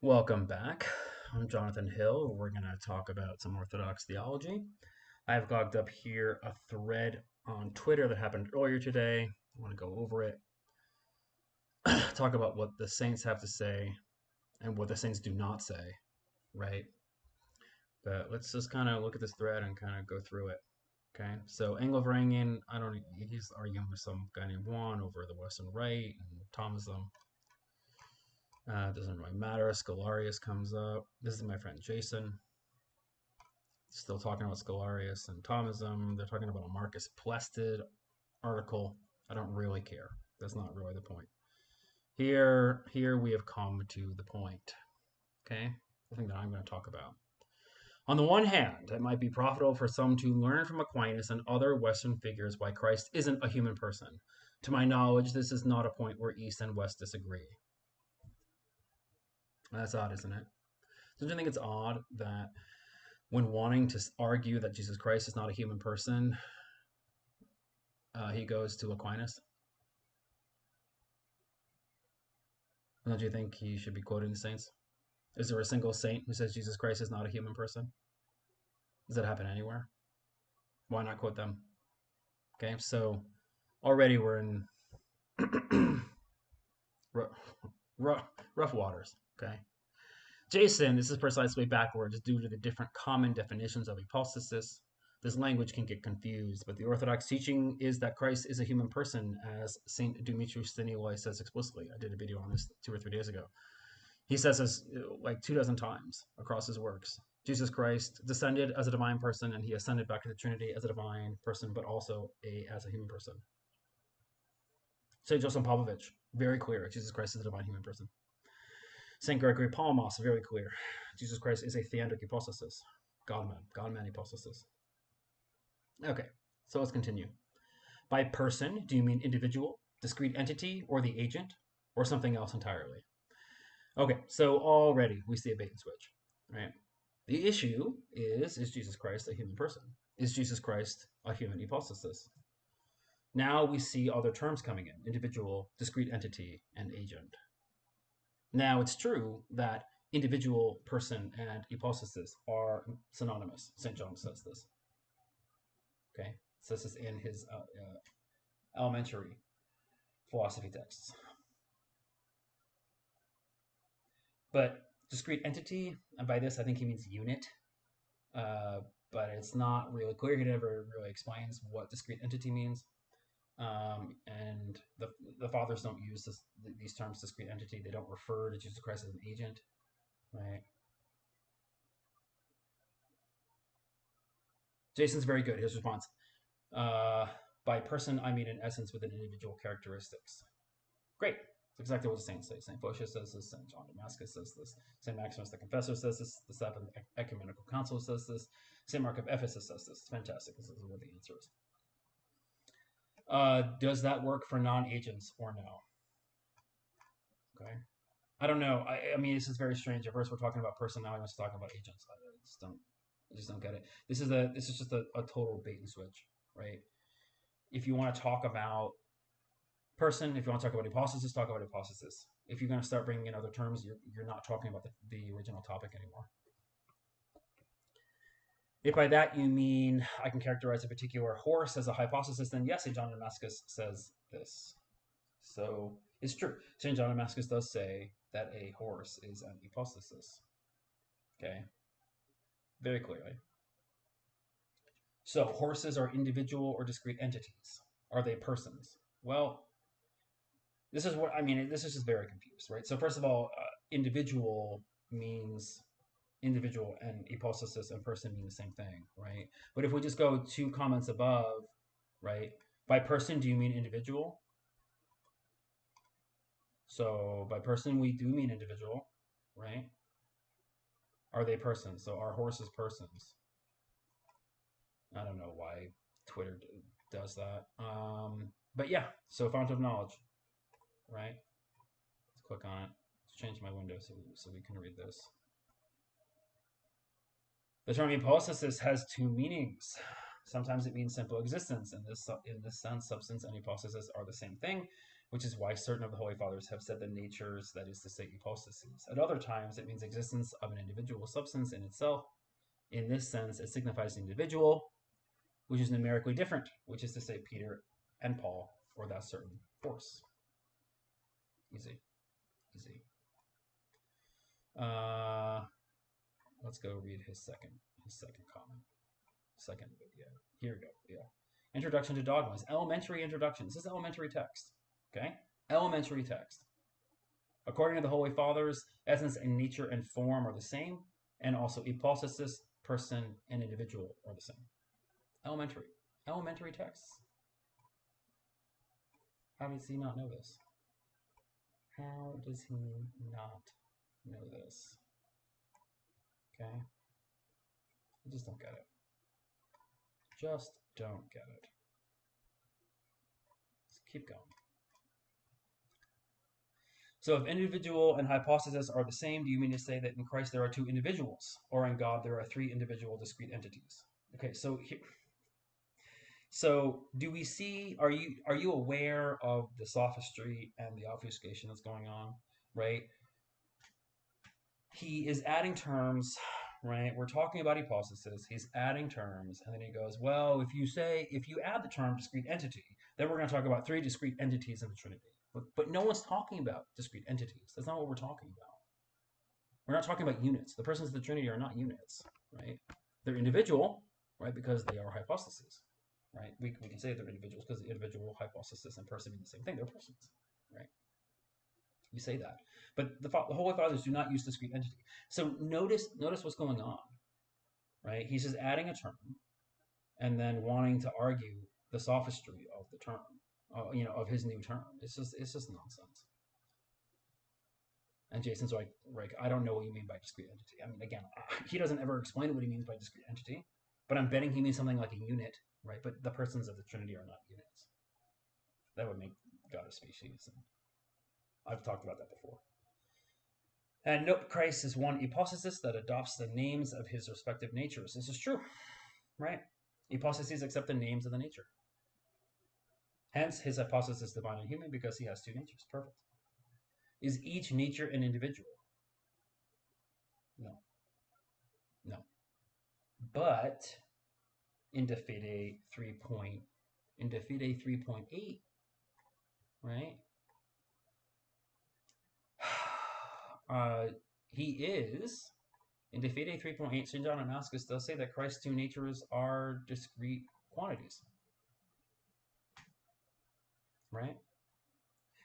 Welcome back. I'm Jonathan Hill. We're going to talk about some Orthodox theology. I've logged up here a thread on Twitter that happened earlier today. I want to go over it, talk about what the saints have to say and what the saints do not say, right? But let's just kind of look at this thread and kind of go through it. Okay, so Anglo-Varangian, he's arguing with some guy named Juan over the Western Rite and Thomism. It doesn't really matter. Scholarius comes up. This is my friend Jason. Still talking about Scholarius and Thomism. They're talking about a Marcus Plested article. I don't really care. That's not really the point. Here we have come to the point. Okay? The thing that I'm going to talk about. On the one hand, it might be profitable for some to learn from Aquinas and other Western figures why Christ isn't a human person. To my knowledge, this is not a point where East and West disagree. That's odd, isn't it? Don't you think it's odd that when wanting to argue that Jesus Christ is not a human person, he goes to Aquinas? Don't you think he should be quoting the saints? Is there a single saint who says Jesus Christ is not a human person? Does that happen anywhere? Why not quote them? Okay, so already we're in rough waters. Okay, Jason, this is precisely backwards due to the different common definitions of hypostasis. This language can get confused, but the Orthodox teaching is that Christ is a human person, as St. Demetrius Staniloy says explicitly. I did a video on this 2 or 3 days ago. He says this like 24 times across his works. Jesus Christ descended as a divine person, and he ascended back to the Trinity as a divine person, but also as a human person. St. Joseph Pavlovich, very clear. Jesus Christ is a divine human person. St. Gregory Palamas, very clear. Jesus Christ is a theandric hypostasis. God-man hypostasis. Okay, so let's continue. By person, do you mean individual, discrete entity, or the agent, or something else entirely? Okay, so already we see a bait and switch, right? The issue is Jesus Christ a human person? Is Jesus Christ a human hypostasis? Now we see other terms coming in: individual, discrete entity, and agent. Now it's true that individual, person, and hypostasis are synonymous. St. John says this. Okay, says this in his elementary philosophy texts. But discrete entity, and by this I think he means unit, but it's not really clear. He never really explains what discrete entity means. And the fathers don't use these terms, discrete entity. They don't refer to Jesus Christ as an agent, right? Jason's very good. His response: by person, I mean in essence within individual characteristics. Great. That's exactly what the saints say. St. Photius says this. St. John Damascus says this. St. Maximus the Confessor says this. The Seventh Ecumenical Council says this. St. Mark of Ephesus says this. It's fantastic. This is what the answer is. Does that work for non-agents or no? Okay. I don't know. I mean, this is very strange. At first, we're talking about person. Now, we're talking about agents. I just don't get it. This is just a total bait and switch, right? If you want to talk about person, if you want to talk about hypostasis, talk about hypostasis. If you're going to start bringing in other terms, you're not talking about the original topic anymore. If by that you mean I can characterize a particular horse as a hypostasis, then yes, St. John Damascus says this. So it's true. St. John Damascus does say that a horse is an hypostasis. Okay? Very clearly. So horses are individual or discrete entities. Are they persons? Well, this is what I mean. This is just very confused, right? So first of all, individual means individual, and hypostasis and person mean the same thing, right? But if we just go 2 comments above, right? By person, do you mean individual? So by person, we do mean individual, right? Are they persons? So are horses persons? I don't know why Twitter does that. But yeah, so fount of knowledge, right? Let's click on it. Let's change my window so we can read this. The term hypostasis has 2 meanings. Sometimes it means simple existence. In this sense, substance and hypostasis are the same thing. which is why certain of the Holy Fathers have said the natures, that is to say, hypostases. At other times, it means existence of an individual substance in itself. In this sense, it signifies an individual, which is numerically different, which is to say, Peter and Paul, or that certain force. Easy, easy. Let's go read his second comment, second video. Here we go. Yeah. Introduction to Dogmas. Elementary introduction. This is elementary text. Okay? Elementary text. According to the Holy Fathers, essence and nature and form are the same, and also hypostasis, person, and individual are the same. Elementary. Elementary texts. How does he not know this? How does he not know this? Okay? I just don't get it. Just don't get it. Let's keep going. So if individual and hypostasis are the same, do you mean to say that in Christ there are two individuals, or in God there are three individual discrete entities? Okay, so here, so do we see, are you aware of the sophistry and the obfuscation that's going on, right? He is adding terms, right? We're talking about hypostasis. He's adding terms, and then he goes, well, if you add the term discrete entity, then we're going to talk about three discrete entities in the Trinity. But no one's talking about discrete entities. That's not what we're talking about. We're not talking about units. The persons of the Trinity are not units, right? They're individual, right, because they are hypostases, right? We can say they're individuals because the individual, hypostasis, and person mean the same thing. They're persons, right? You say that. But the Holy Fathers do not use discrete entity. So notice what's going on, right? He's just adding a term and then wanting to argue the sophistry of the term, of his new term. It's just nonsense. And Jason's like, I don't know what you mean by discrete entity. I mean, again, he doesn't ever explain what he means by discrete entity, but I'm betting he means something like a unit, right? But the persons of the Trinity are not units. That would make God a species. And I've talked about that before. And note, Christ is one hypostasis that adopts the names of his respective natures. This is true, right? Hypostases accept the names of the nature. Hence, his hypostasis is divine and human because he has two natures. Perfect. Is each nature an individual? No. No. But in De Fide 3.8, right? He is, in De Fide 3.8, St. John of Damascus does say that Christ's two natures are discrete quantities. Right?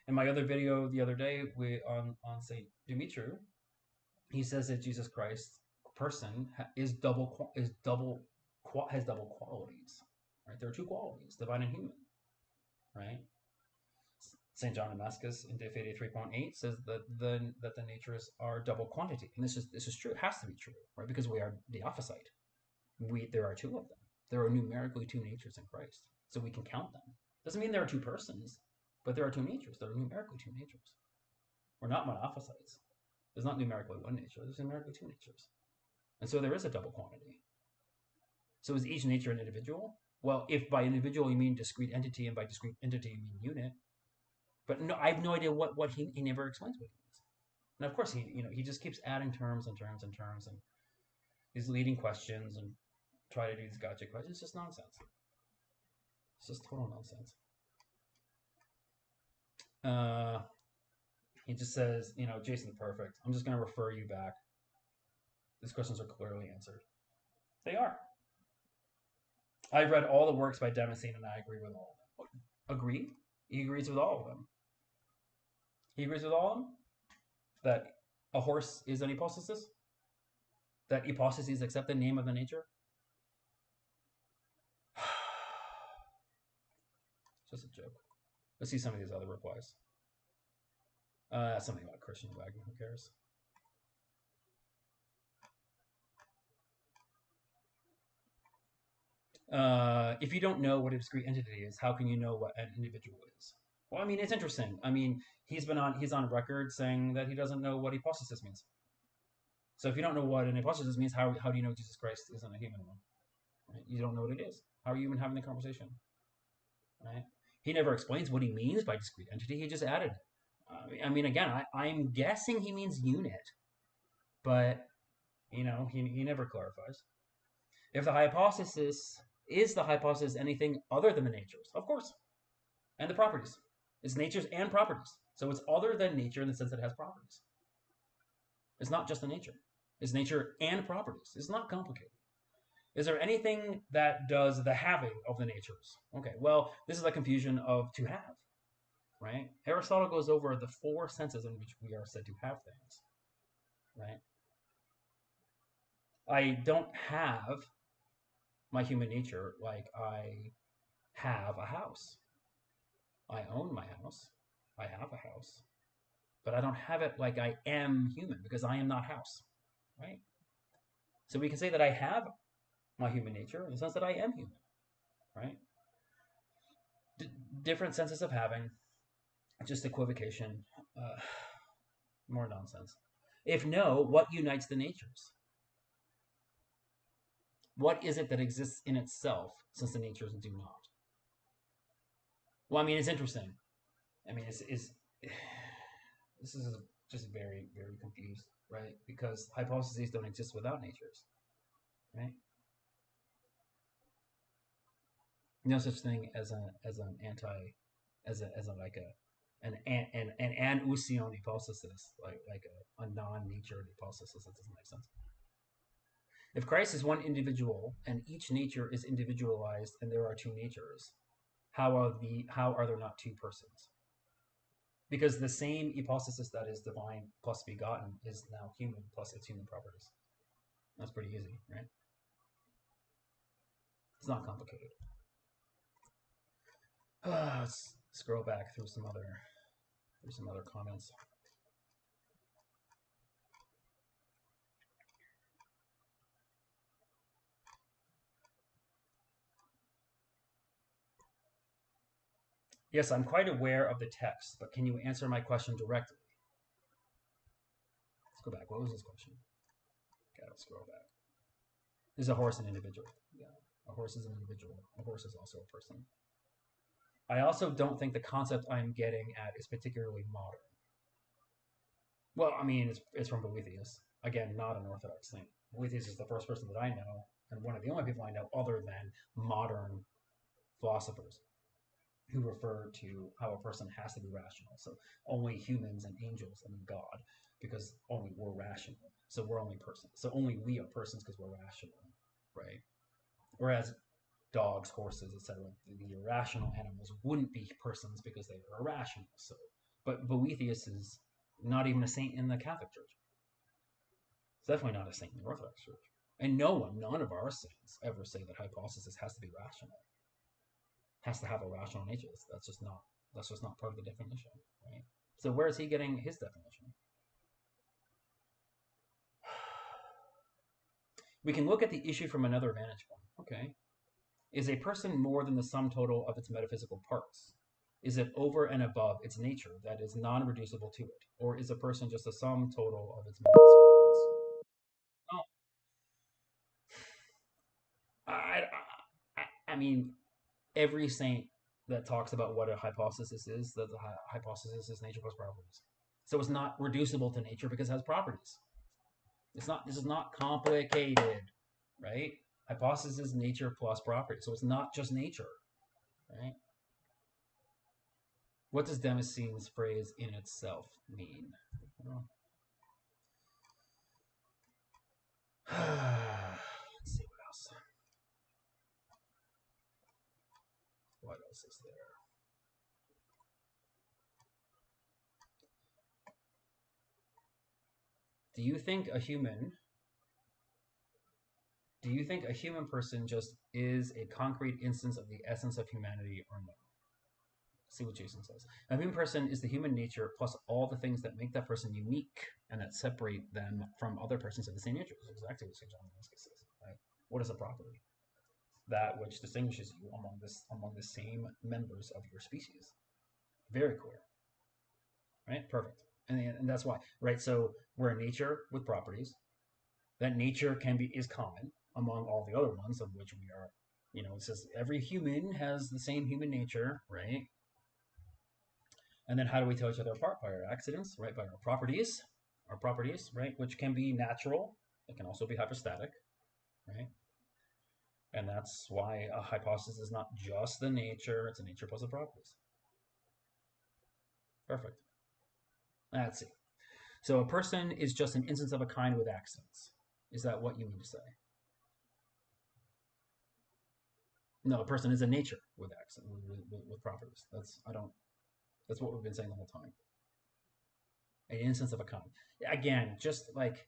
In my other video the other day on St. Dumitru, he says that Jesus Christ, person, has double qualities. Right? There are two qualities, divine and human. Right? St. John of Damascus in De Fide 3.8 says that the natures are double quantity. And this is true. It has to be true, right? Because we are Diophysite. There are two of them. There are numerically two natures in Christ. So we can count them. Doesn't mean there are two persons, but there are two natures. There are numerically two natures. We're not monophysites. There's not numerically one nature. There's numerically two natures. And so there is a double quantity. So is each nature an individual? Well, if by individual you mean discrete entity and by discrete entity you mean unit, but no, I have no idea what he never explains what he means. And of course he just keeps adding terms and terms and terms, and he's leading questions and try to do these gotcha questions. It's just nonsense. It's just total nonsense. He just says, Jason's perfect. I'm just going to refer you back. These questions are clearly answered. They are. I've read all the works by Damascene and I agree with all of them. Agree? He agrees with all of them. He agrees with all of them? That a horse is an hypostasis? That hypostases accept the name of the nature? It's just a joke. Let's see some of these other replies. Something about Christian Wagner. Who cares? If you don't know what a discrete entity is, how can you know what an individual is? Well, I mean, it's interesting. I mean, he's on record saying that he doesn't know what hypostasis means. So if you don't know what an hypostasis means, how do you know Jesus Christ isn't a human one? Right? You don't know what it is. How are you even having the conversation? Right? He never explains what he means by discrete entity. He just added it. I mean, again, I'm guessing he means unit, but he never clarifies. If the hypostasis is the hypostasis anything other than the natures, of course, and the properties. It's natures and properties. So it's other than nature in the sense that it has properties. It's not just the nature. It's nature and properties. It's not complicated. Is there anything that does the having of the natures? Okay, well, this is a confusion of to have, right? Aristotle goes over the 4 senses in which we are said to have things, right? I don't have my human nature like I have a house. I own my house. I have a house. But I don't have it like I am human because I am not house, right? So we can say that I have my human nature in the sense that I am human, right? Different senses of having, just equivocation, more nonsense. If no, what unites the natures? What is it that exists in itself since the natures do not? Well, I mean, it's interesting. I mean, this is just very, very confused, right? Because hypostases don't exist without natures, right? No such thing as an anusion hypostasis, like a non-natured hypostasis. That doesn't make sense. If Christ is one individual and each nature is individualized and there are 2 natures, how are there not 2 persons? Because the same hypostasis that is divine plus begotten is now human plus its human properties. That's pretty easy, right? It's not complicated. Let's scroll back through some other comments. Yes, I'm quite aware of the text, but can you answer my question directly? Let's go back. What was this question? Okay, let's scroll back. Is a horse an individual? Yeah, a horse is an individual. A horse is also a person. I also don't think the concept I'm getting at is particularly modern. Well, I mean, it's from Boethius. Again, not an orthodox thing. Boethius is the first person that I know, and one of the only people I know other than modern philosophers who refer to how a person has to be rational. So only humans and angels and God, because only we're rational. So we're only persons. So only we are persons because we're rational, right? Whereas dogs, horses, etc., the irrational animals wouldn't be persons because they are irrational. So, but Boethius is not even a saint in the Catholic Church. It's definitely not a saint in the Orthodox Church. And none of our saints ever say that hypostasis has to be rational. Has to have a rational nature. That's just not part of the definition, right? So where is he getting his definition? We can look at the issue from another vantage point. Okay. Is a person more than the sum total of its metaphysical parts? Is it over and above its nature that is non-reducible to it? Or is a person just a sum total of its metaphysical parts? Oh. I mean, every saint that talks about what a hypostasis is, that the hypostasis is nature plus properties. So it's not reducible to nature because it has properties. This is not complicated, right? Hypostasis is nature plus property. So it's not just nature, right? What does Damascene's phrase in itself mean? Let's see what else. What else is there? Do you think a human person just is a concrete instance of the essence of humanity or no? See what Jason says. A human person is the human nature plus all the things that make that person unique and that separate them from other persons of the same nature. That's exactly what St. John Damascus says. Right? What is a property? That which distinguishes you among the same members of your species. Very clear. Right? Perfect. And that's why. Right? So we're a nature with properties. That nature is common among all the other ones of which we are. It says every human has the same human nature, right? And then how do we tell each other apart? By our accidents, right? By our properties, right? Which can be natural. It can also be hypostatic, right? And that's why a hypostasis is not just the nature, it's a nature plus the properties. Perfect. Let's see. So a person is just an instance of a kind with accidents. Is that what you mean to say? No, a person is a nature with accident with properties. That's what we've been saying the whole time. An instance of a kind. Again, just like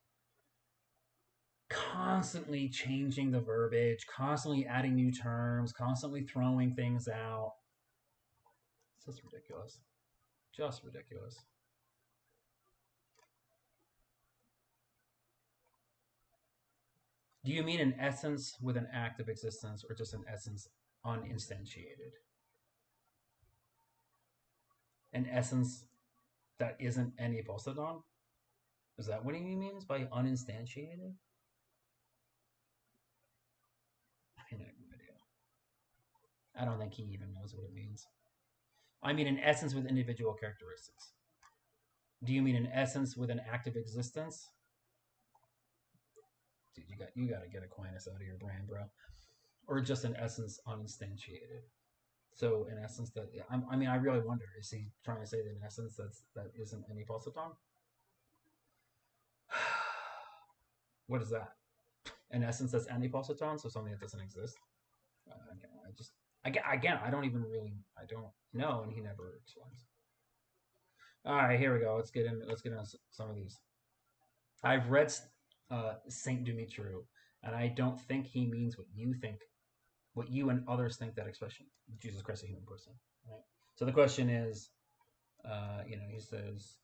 constantly changing the verbiage, constantly adding new terms, constantly throwing things out. It's just ridiculous. Just ridiculous. Do you mean an essence with an act of existence or just an essence uninstantiated? An essence that isn't any hypostaton? Is that what he means by uninstantiated? I have no idea. I don't think he even knows what it means. I mean an essence with individual characteristics. Do you mean an essence with an active existence? Dude, you got to get Aquinas out of your brain, bro. Or just an essence uninstantiated. So in essence, that I mean, I really wonder: is he trying to say that in essence that isn't any hypostaton? What is that? An essence that's antihypostaton, so something that doesn't exist. Again, I don't even really, I don't know, and he never explains. All right, here we go. Let's get into some of these. I've read Saint Dumitru, and I don't think he means what you and others think that expression. Jesus Christ, a human person, right? So the question is, he says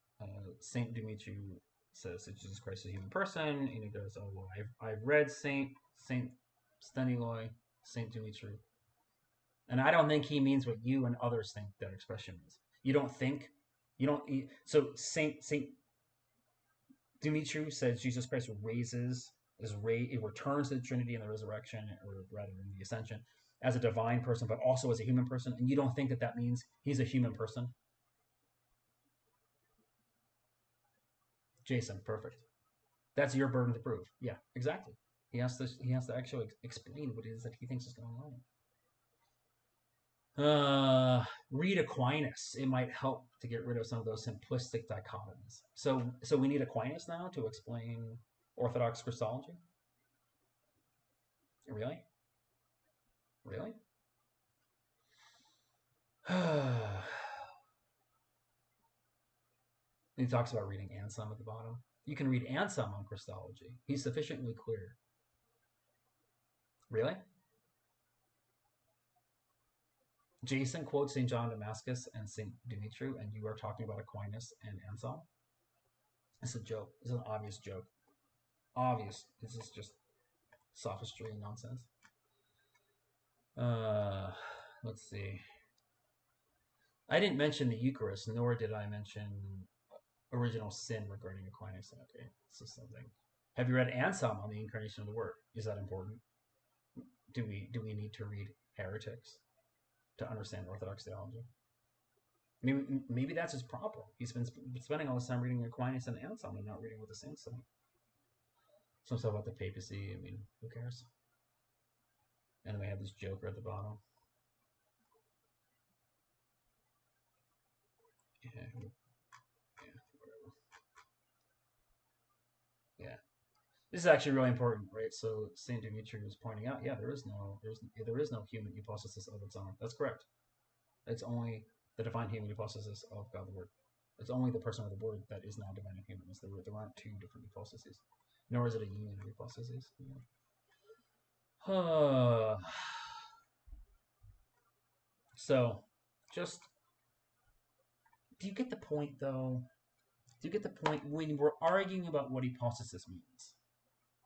Saint Dumitru says that Jesus Christ is a human person, and he goes, "Oh well, I've read Saint Staniloy, Saint Dumitru, and I don't think he means what you and others think that expression means. You don't think, you don't. So Saint Dumitru says Jesus Christ it returns to the Trinity in the resurrection, or rather in the ascension, as a divine person, but also as a human person, and you don't think that means he's a human person." Jason, perfect. That's your burden to prove. Yeah, exactly. He has to actually explain what it is that he thinks is going on. Read Aquinas. It might help to get rid of some of those simplistic dichotomies. So we need Aquinas now to explain Orthodox Christology? Really? Really? He talks about reading Anselm at the bottom. You can read Anselm on Christology. He's sufficiently clear. Really? Jason quotes St. John Damascus and St. Dumitru, and you are talking about Aquinas and Anselm? It's a joke. It's an obvious joke. Obvious. This is just sophistry and nonsense. Let's see. I didn't mention the Eucharist, nor did I mention original sin regarding Aquinas. Okay, so something. Have you read Anselm on the incarnation of the Word? Is that important? Do we need to read heretics to understand Orthodox theology? Maybe that's his problem. He's been spending all this time reading Aquinas and Anselm and not reading what the saints say. Some stuff about the papacy. I mean, who cares? And then we have this joker at the bottom. Yeah, whatever. Yeah, this is actually really important, right? So Saint Dimitri was pointing out, yeah, there is no human hypostasis of its own. That's correct. It's only the divine human hypostasis of God the Word. It's only the person of the Word that is now divine and human. There aren't two different hypostases, nor is it a union of hypostases. Yeah. So, just, do you get the point, though? Do you get the point when we're arguing about what hypostasis means?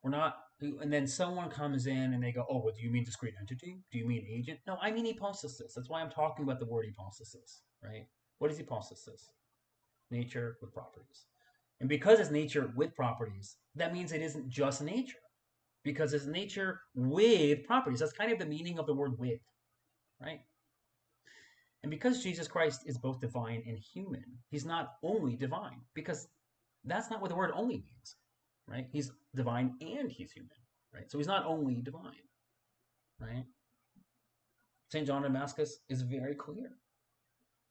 We're not, and then someone comes in and they go, "Oh, well, do you mean discrete entity? Do you mean agent?" No, I mean hypostasis. That's why I'm talking about the word hypostasis, right? What is hypostasis? Nature with properties. And because it's nature with properties, that means it isn't just nature, because it's nature with properties. That's kind of the meaning of the word with, right? And because Jesus Christ is both divine and human, he's not only divine, because that's not what the word only means, right? He's divine and he's human, right? So he's not only divine, right? St. John of Damascus is very clear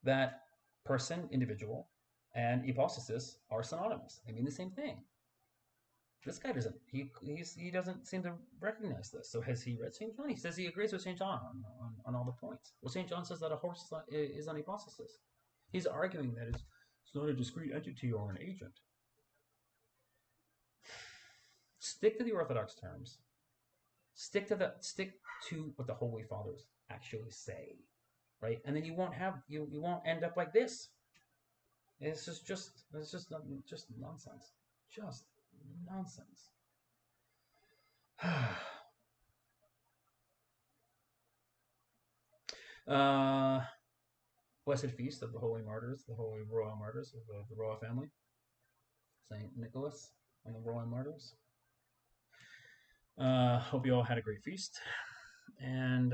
that person, individual, and hypostasis are synonymous. They mean the same thing. This guy doesn't. He doesn't seem to recognize this. So has he read St. John? He says he agrees with St. John on all the points. Well, St. John says that a horse is an hypostasis. He's arguing that it's not a discrete entity or an agent. Stick to the Orthodox terms. Stick to what the Holy Fathers actually say, right? And then you won't end up like this. It's just nonsense. Just nonsense. Blessed feast of the holy martyrs, the holy royal martyrs of the royal family, Saint Nicholas and the royal martyrs. Hope you all had a great feast, and